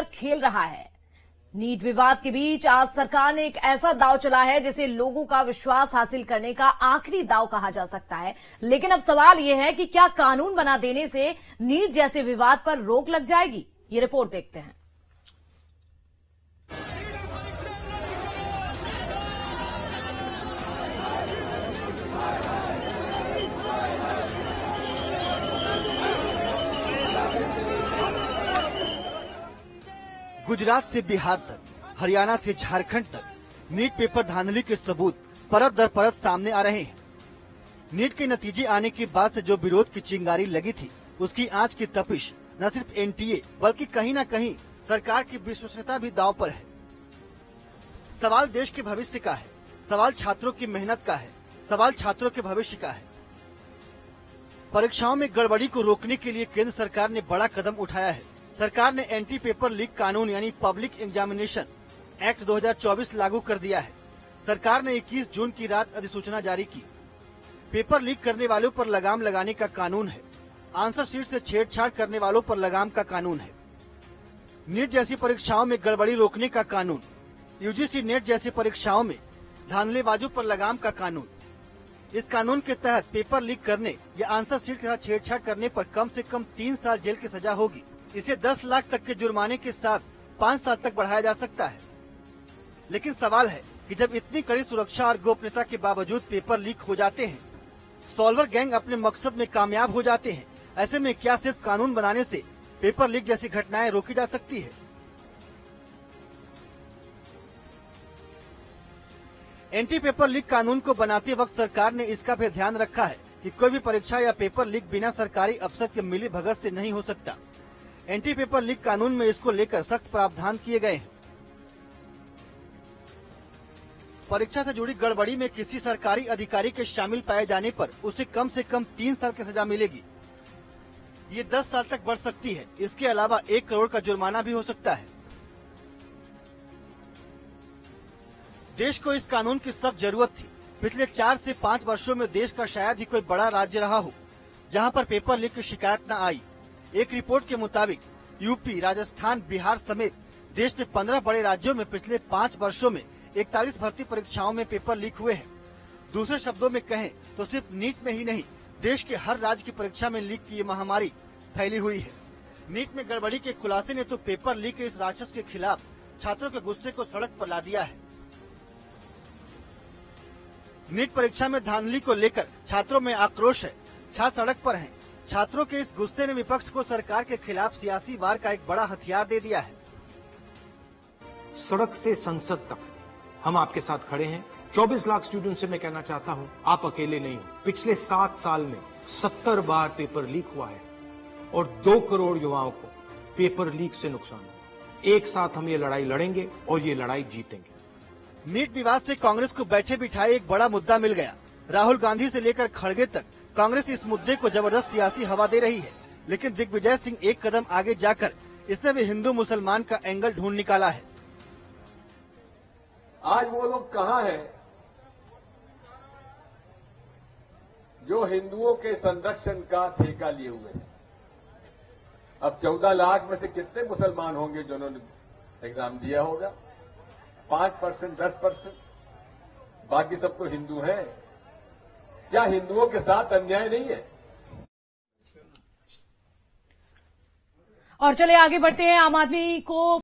पर खेल रहा है। नीट विवाद के बीच आज सरकार ने एक ऐसा दांव चला है जिसे लोगों का विश्वास हासिल करने का आखिरी दांव कहा जा सकता है। लेकिन अब सवाल यह है कि क्या कानून बना देने से नीट जैसे विवाद पर रोक लग जाएगी? ये रिपोर्ट देखते हैं। गुजरात से बिहार तक, हरियाणा से झारखंड तक नीट पेपर धांधली के सबूत परत दर परत सामने आ रहे हैं। नीट के नतीजे आने के बाद से जो विरोध की चिंगारी लगी थी, उसकी आंच की तपिश न सिर्फ एनटीए बल्कि कहीं न कहीं सरकार की विश्वसनीयता भी दांव पर है। सवाल देश के भविष्य का है, सवाल छात्रों की मेहनत का है, सवाल छात्रों के भविष्य का है। परीक्षाओं में गड़बड़ी को रोकने के लिए केंद्र सरकार ने बड़ा कदम उठाया है। सरकार ने एंटी पेपर लीक कानून यानी पब्लिक एग्जामिनेशन एक्ट 2024 लागू कर दिया है। सरकार ने 21 जून की रात अधिसूचना जारी की। पेपर लीक करने वालों पर लगाम लगाने का कानून है। आंसर शीट से छेड़छाड़ करने वालों पर लगाम का कानून है। नीट जैसी परीक्षाओं में गड़बड़ी रोकने का कानून, यूजीसी नेट जैसी परीक्षाओं में धांधलेबाजों पर लगाम का कानून। इस कानून के तहत पेपर लीक करने या आंसर शीट के साथ छेड़छाड़ करने पर कम से कम 3 साल जेल की सजा होगी। इसे 10 लाख तक के जुर्माने के साथ 5 साल तक बढ़ाया जा सकता है। लेकिन सवाल है कि जब इतनी कड़ी सुरक्षा और गोपनीयता के बावजूद पेपर लीक हो जाते हैं, सॉल्वर गैंग अपने मकसद में कामयाब हो जाते हैं, ऐसे में क्या सिर्फ कानून बनाने से पेपर लीक जैसी घटनाएं रोकी जा सकती है? एंटी पेपर लीक कानून को बनाते वक्त सरकार ने इसका भी ध्यान रखा है कि कोई भी परीक्षा या पेपर लीक बिना सरकारी अफसर के मिली भगत से नहीं हो सकता। एंटी पेपर लीक कानून में इसको लेकर सख्त प्रावधान किए गए हैं। परीक्षा से जुड़ी गड़बड़ी में किसी सरकारी अधिकारी के शामिल पाए जाने पर उसे कम से कम 3 साल की सजा मिलेगी। ये 10 साल तक बढ़ सकती है। इसके अलावा 1 करोड़ का जुर्माना भी हो सकता है। देश को इस कानून की सख्त जरूरत थी। पिछले 4 से 5 वर्षों में देश का शायद ही कोई बड़ा राज्य रहा हो जहां पर पेपर लीक की शिकायत न आई। एक रिपोर्ट के मुताबिक यूपी, राजस्थान, बिहार समेत देश में 15 बड़े राज्यों में पिछले 5 वर्षों में 41 भर्ती परीक्षाओं में पेपर लीक हुए हैं। दूसरे शब्दों में कहें तो सिर्फ नीट में ही नहीं, देश के हर राज्य की परीक्षा में लीक की ये महामारी फैली हुई है। नीट में गड़बड़ी के खुलासे ने तो पेपर लीक के इस राक्षस के खिलाफ छात्रों के गुस्से को सड़क पर ला दिया है। नीट परीक्षा में धांधली को लेकर छात्रों में आक्रोश है। छात्र सड़क पर हैं। छात्रों के इस गुस्से ने विपक्ष को सरकार के खिलाफ सियासी वार का एक बड़ा हथियार दे दिया है। सड़क से संसद तक हम आपके साथ खड़े हैं। 24 लाख स्टूडेंट से मैं कहना चाहता हूं, आप अकेले नहीं हो। पिछले 7 साल में 70 बार पेपर लीक हुआ है और 2 करोड़ युवाओं को पेपर लीक से नुकसान हुआ। एक साथ हम ये लड़ाई लड़ेंगे और ये लड़ाई जीतेंगे। नीट विवाद से कांग्रेस को बैठे बिठाए एक बड़ा मुद्दा मिल गया। राहुल गांधी से लेकर खड़गे तक कांग्रेस इस मुद्दे को जबरदस्त सियासी हवा दे रही है। लेकिन दिग्विजय सिंह एक कदम आगे जाकर इसने भी हिंदू मुसलमान का एंगल ढूंढ निकाला है। आज वो लोग कहां हैं जो हिंदुओं के संरक्षण का ठेका लिए हुए हैं? अब 14 लाख में से कितने मुसलमान होंगे जिन्होंने एग्जाम दिया होगा? 5%, 10%, बाकी सब तो हिंदू हैं। क्या हिंदुओं के साथ अन्याय नहीं है? और चले आगे बढ़ते हैं। आम आदमी को